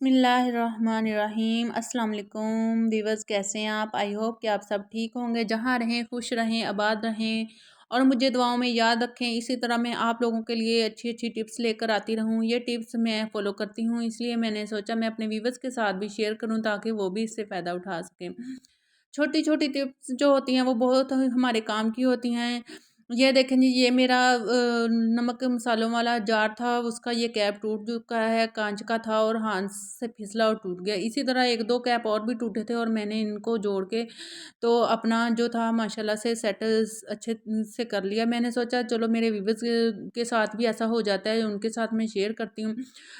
बिस्मिल्लाहिर्रहमानिर्रहीम। अस्सलाम वालेकुम व्यूअर्स, कैसे हैं आप? आई होप कि आप सब ठीक होंगे, जहाँ रहें खुश रहें, आबाद रहें और मुझे दुआओं में याद रखें। इसी तरह मैं आप लोगों के लिए अच्छी अच्छी टिप्स लेकर आती रहूँ। ये टिप्स मैं फॉलो करती हूँ, इसलिए मैंने सोचा मैं अपने व्यूअर्स के साथ भी शेयर करूँ ताकि वो भी इससे फ़ायदा उठा सकें। छोटी छोटी टिप्स जो होती हैं वो बहुत हमारे काम की होती हैं। ये देखें जी, ये मेरा नमक मसालों वाला जार था, उसका ये कैप टूट चुका है, कांच का था और हाथ से फिसला और टूट गया। इसी तरह एक दो कैप और भी टूटे थे और मैंने इनको जोड़ के तो अपना जो था माशाल्लाह से सेट अच्छे से कर लिया। मैंने सोचा चलो मेरे व्यूअर्स के साथ भी ऐसा हो जाता है, उनके साथ मैं शेयर करती हूँ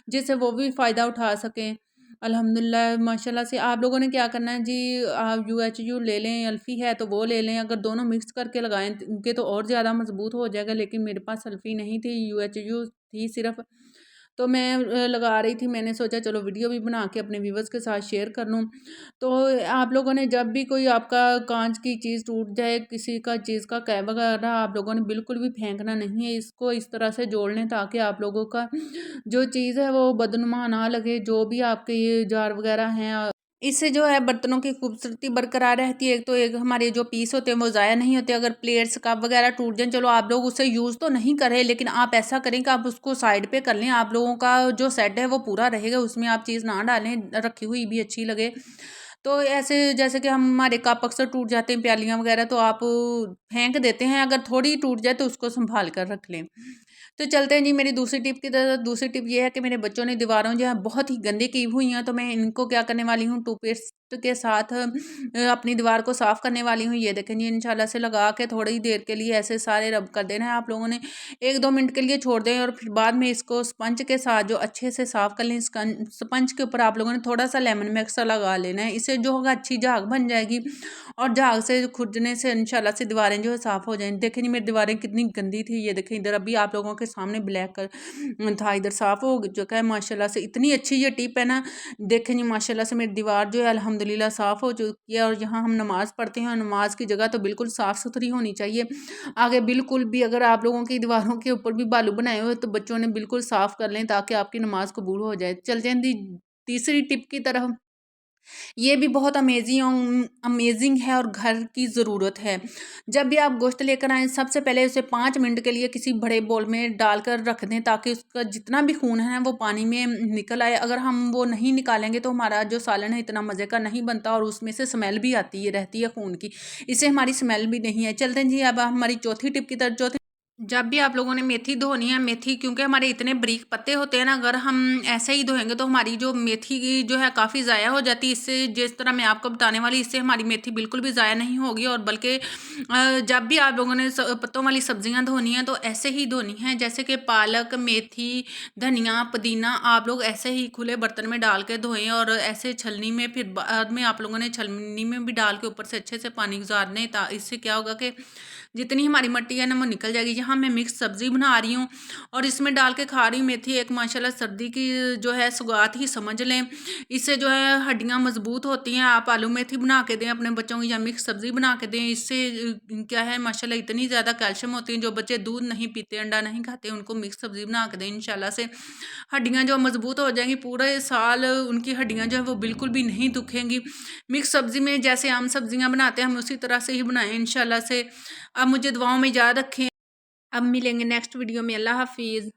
जिससे वो भी फ़ायदा उठा सकें। अल्हम्दुलिल्लाह माशाल्लाह से आप लोगों ने क्या करना है जी, आप UHU ले लें, अल्फ़ी है तो वो ले लें। अगर दोनों मिक्स करके लगाएं उनके तो और ज़्यादा मजबूत हो जाएगा, लेकिन मेरे पास अल्फ़ी नहीं थी, UHU थी सिर्फ। तो मैं लगा रही थी, मैंने सोचा चलो वीडियो भी बना के अपने व्यूवर्स के साथ शेयर कर लूँ। तो आप लोगों ने जब भी कोई आपका कांच की चीज़ टूट जाए, किसी का चीज़ का कैप वगैरह, आप लोगों ने बिल्कुल भी फेंकना नहीं है, इसको इस तरह से जोड़ लें ताकि आप लोगों का जो चीज़ है वो बदनुमा ना लगे। जो भी आपके ये जार वगैरह हैं, इससे जो है बर्तनों की खूबसूरती बरकरार रहती है। एक तो एक हमारे जो पीस होते हैं वो ज़ाया नहीं होते। अगर प्लेट्स कप वगैरह टूट जाएं, चलो आप लोग उसे यूज़ तो नहीं करें, लेकिन आप ऐसा करें कि आप उसको साइड पे कर लें। आप लोगों का जो सेट है वो पूरा रहेगा, उसमें आप चीज़ ना डालें, रखी हुई भी अच्छी लगे। तो ऐसे जैसे कि हमारे कप अक्सर टूट जाते हैं, प्यालियाँ वगैरह, तो आप फेंक देते हैं, अगर थोड़ी टूट जाए तो उसको संभाल कर रख लें। तो चलते हैं जी मेरी दूसरी टिप की तरफ। दूसरी टिप ये है कि मेरे बच्चों ने दीवारों जो है बहुत ही गंदी की हुई हैं, तो मैं इनको क्या करने वाली हूँ, टूथपेस्ट के साथ अपनी दीवार को साफ़ करने वाली हूँ। ये देखें जी, इंशाल्लाह से लगा के थोड़ी देर के लिए ऐसे सारे रब कर देना है आप लोगों ने। 1-2 मिनट के लिए छोड़ दें और फिर बाद में इसको स्पंज के साथ जो अच्छे से साफ़ कर लें। स्पंज के ऊपर आप लोगों ने थोड़ा सा लेमन मिक्स लगा लेना है, इससे जो होगा अच्छी झाग बन जाएगी और झाग से खुजने से इंशाल्लाह से दीवारें जो है साफ़ हो जाएंगी। देखें जी मेरी दीवारें कितनी गंदी थी, ये देखें इधर अभी आप लोगों के सामने ब्लैक कर था, इधर साफ़ हो चुका है माशाल्लाह से। इतनी अच्छी ये टिप है ना, देखें जी माशाल्लाह से मेरी दीवार जो है अल्हम्दुलिल्लाह साफ़ हो चुकी है। और यहाँ हम नमाज़ पढ़ते हैं, नमाज की जगह तो बिल्कुल साफ़ सुथरी होनी चाहिए। आगे बिल्कुल भी अगर आप लोगों की दीवारों के ऊपर भी बालू बनाए हुए तो बच्चों ने बिल्कुल साफ़ कर लें ताकि आपकी नमाज कबूल हो जाए। चलते हैं जी तीसरी टिप की तरफ। ये भी बहुत अमेजिंग है और घर की ज़रूरत है। जब भी आप गोश्त लेकर आएँ, सबसे पहले उसे 5 मिनट के लिए किसी बड़े बाउल में डालकर रख दें ताकि उसका जितना भी खून है वो पानी में निकल आए। अगर हम वो नहीं निकालेंगे तो हमारा जो सालन है इतना मज़े का नहीं बनता और उसमें से स्मेल भी आती है रहती है खून की। इससे हमारी स्मेल भी नहीं है। चलते हैं जी अब हमारी चौथी टिप की तरफ। चौथी, जब भी आप लोगों ने मेथी धोनी है, मेथी क्योंकि हमारे इतने बारीक पत्ते होते हैं ना, अगर हम ऐसे ही धोएंगे तो हमारी जो मेथी की जो है काफ़ी ज़ाया हो जाती है। इससे जिस तरह मैं आपको बताने वाली, इससे हमारी मेथी बिल्कुल भी ज़ाया नहीं होगी। और बल्कि जब भी आप लोगों ने पत्तों वाली सब्जियां धोनी हैं तो ऐसे ही धोनी है, जैसे कि पालक, मेथी, धनिया, पुदीना आप लोग ऐसे ही खुले बर्तन में डाल के धोएं और ऐसे छलनी में, फिर बाद में आप लोगों ने छलनी में भी डाल के ऊपर से अच्छे से पानी गुजारने। इससे क्या होगा कि जितनी हमारी मिट्टी है ना वो निकल जाएगी। यहाँ मैं मिक्स सब्जी बना रही हूँ और इसमें डाल के खा रही हूँ मेथी। एक माशाल्लाह सर्दी की जो है सौगात ही समझ लें। इससे जो है हड्डियाँ मजबूत होती हैं। आप आलू मेथी बना के दें अपने बच्चों को या मिक्स सब्जी बना के दें। इससे क्या है माशाल्लाह इतनी ज़्यादा कैल्शियम होती है। जो बच्चे दूध नहीं पीते, अंडा नहीं खाते, उनको मिक्स सब्जी बना के दें, इंशाल्लाह से हड्डियाँ जो मजबूत हो जाएंगी। पूरे साल उनकी हड्डियाँ जो है वो बिल्कुल भी नहीं दुखेंगी। मिक्स सब्जी में जैसे आम सब्जियाँ बनाते हैं हम उसी तरह से ही बनाएं इंशाल्लाह से। अब मुझे दुआओं में याद रखें। अब मिलेंगे नेक्स्ट वीडियो में। अल्लाह हाफिज़।